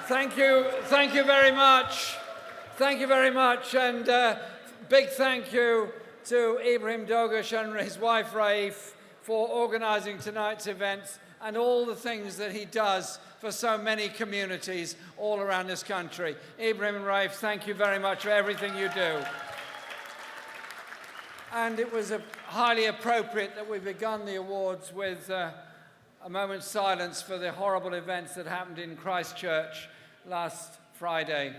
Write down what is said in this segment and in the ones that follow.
Thank you very much. Thank you very much, and big thank you to Ibrahim Dogush and his wife Raif for organising tonight's event and all the things that he does for so many communities all around this country. Ibrahim and Raif, thank you very much for everything you do. And it was highly appropriate that we begun the awards with a moment's silence for the horrible events that happened in Christchurch last Friday.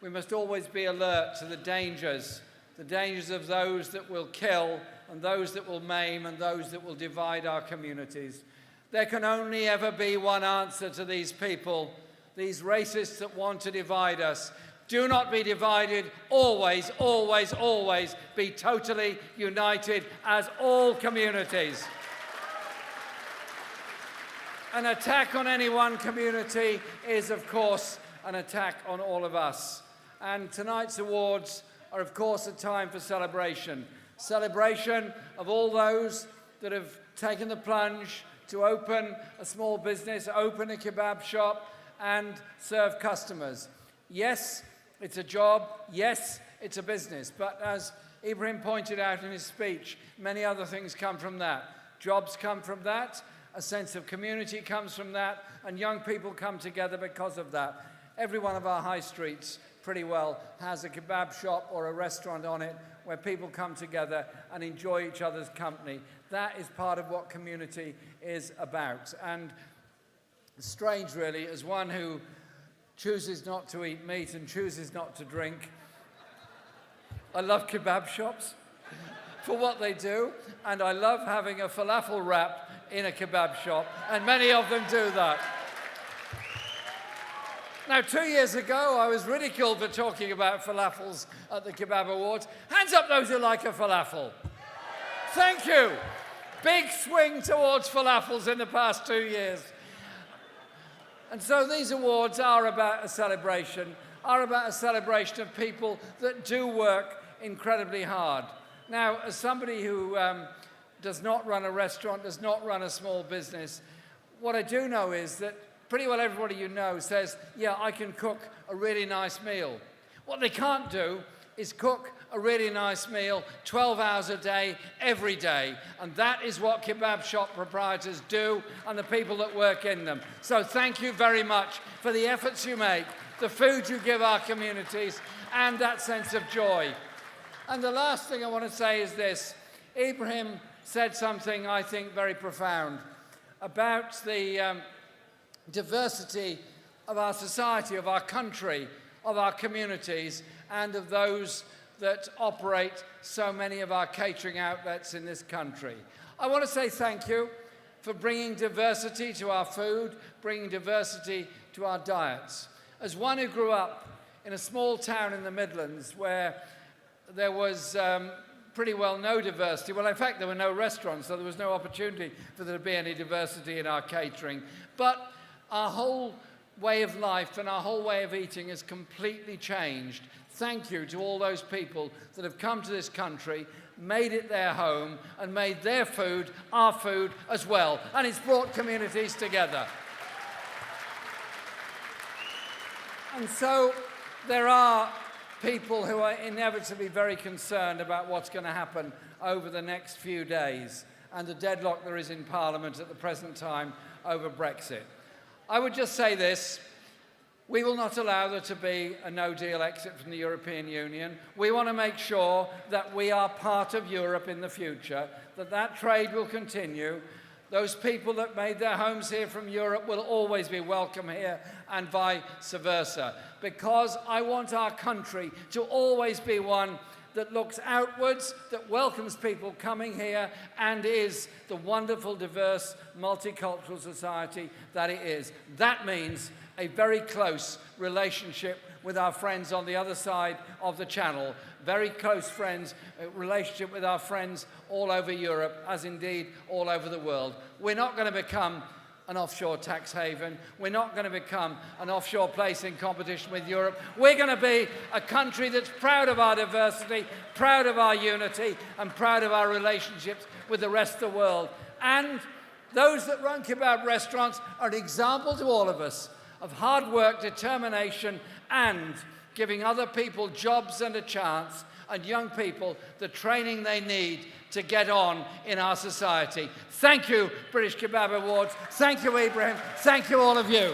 We must always be alert to the dangers of those that will kill and those that will maim and those that will divide our communities. There can only ever be one answer to these people, these racists that want to divide us. Do not be divided. Always, always, always be totally united as all communities. An attack on any one community is, of course, an attack on all of us. And tonight's awards are, of course, a time for celebration. Celebration of all those that have taken the plunge to open a small business, open a kebab shop, and serve customers. Yes, it's a job. Yes, it's a business. But as Ibrahim pointed out in his speech, many other things come from that. Jobs come from that. A sense of community comes from that. And young people come together because of that. Every one of our high streets pretty well has a kebab shop or a restaurant on it where people come together and enjoy each other's company. That is part of what community is about. And strange, really, as one who chooses not to eat meat and chooses not to drink, I love kebab shops for what they do, and I love having a falafel wrap in a kebab shop, and many of them do that. Now, 2 years ago, I was ridiculed for talking about falafels at the Kebab Awards. Hands up those who like a falafel. Thank you. Big swing towards falafels in the past 2 years. And so these awards are about a celebration of people that do work incredibly hard. Now, as somebody who does not run a restaurant, does not run a small business, what I do know is that pretty well everybody you know says, yeah, I can cook a really nice meal. What they can't do is cook a really nice meal 12 hours a day, every day. And that is what kebab shop proprietors do and the people that work in them. So thank you very much for the efforts you make, the food you give our communities, and that sense of joy. And the last thing I want to say is this. Ibrahim said something, I think, very profound about the diversity of our society, of our country, of our communities, and of those that operate so many of our catering outlets in this country. I want to say thank you for bringing diversity to our food, bringing diversity to our diets. As one who grew up in a small town in the Midlands where there was pretty well no diversity. Well, in fact, there were no restaurants, so there was no opportunity for there to be any diversity in our catering. But our whole way of life and our whole way of eating has completely changed. Thank you to all those people that have come to this country, made it their home, and made their food our food as well. And it's brought communities together. And so there are people who are inevitably very concerned about what's going to happen over the next few days and the deadlock there is in Parliament at the present time over Brexit. I would just say this. We will not allow there to be a no-deal exit from the European Union. We want to make sure that we are part of Europe in the future, that trade will continue. Those people that made their homes here from Europe will always be welcome here, and vice versa. Because I want our country to always be one that looks outwards, that welcomes people coming here, and is the wonderful, diverse, multicultural society that it is. That means a very close relationship with our friends on the other side of the Channel, very close relationship with our friends all over Europe, as indeed all over the world. We're not going to become an offshore tax haven. We're not going to become an offshore place in competition with Europe. We're going to be a country that's proud of our diversity, proud of our unity, and proud of our relationships with the rest of the world. And those that run kebab restaurants are an example to all of us of hard work, determination, and giving other people jobs and a chance, and young people the training they need to get on in our society. Thank you, British Kebab Awards. Thank you, Ibrahim. Thank you, all of you.